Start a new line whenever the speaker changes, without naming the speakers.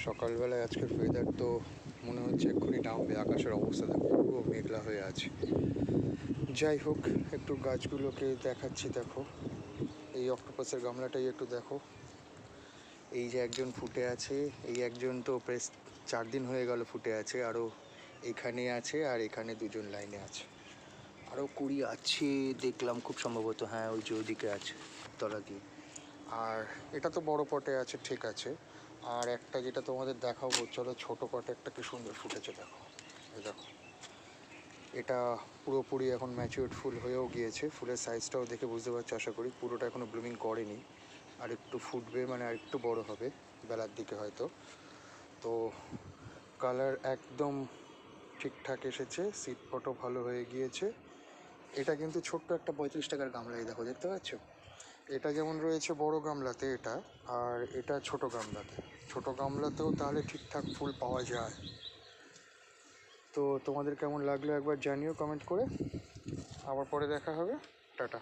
সকালবেলায় আজকের ওয়েদার তো মনে হচ্ছে এক্ষুনি নামবে। আকাশের অবস্থা দেখো, পুরো মেঘলা হয়ে আছে। যাই হোক, একটু গাছগুলোকে দেখাচ্ছি। দেখো, এই অক্টোপাসের গামলাটাই একটু দেখো। এই যে একজন ফুটে আছে, এই একজন তো প্রায় 4 দিন হয়ে গেল ফুটে আছে। আরও এখানে আছে, আর এখানে দুজন লাইনে আছে। আরও কুড়ি আছে দেখলাম, খুব সম্ভবত। হ্যাঁ, ওই যে ওইদিকে আছে তলা দিয়ে। আর এটা তো বড় পটে আছে, ঠিক আছে। আর একটা যেটা তোমাদের দেখাবো, চলো, ছোটো পটে একটা কি সুন্দর ফুটেছে। দেখো, এই দেখো, এটা পুরোপুরি এখন ম্যাচিউরড ফুল হয়েও গিয়েছে। ফুলের সাইজটাও দেখে বুঝতে পারছো আশা করি। পুরোটা এখনও ব্লুমিং করেনি, আর একটু ফুটবে, মানে আর একটু বড় হবে বেলার দিকে হয়তো। তো কালার একদম ঠিকঠাক এসেছে, সিড পটও ভালো হয়ে গিয়েছে। এটা কিন্তু ছোট্ট একটা 35 টাকার গামলা, এই দেখো, দেখতে পাচ্ছ? এটা যেমন রয়েছে বড় গামলাতে এটা, আর এটা ছোট গামলাতে। ছোট গামলাতেও তাহলে ঠিকঠাক ফুল পাওয়া যায়। তো তোমাদের কেমন লাগলো একবার জানিও কমেন্ট করে। আবার পরে দেখা হবে। টাটা।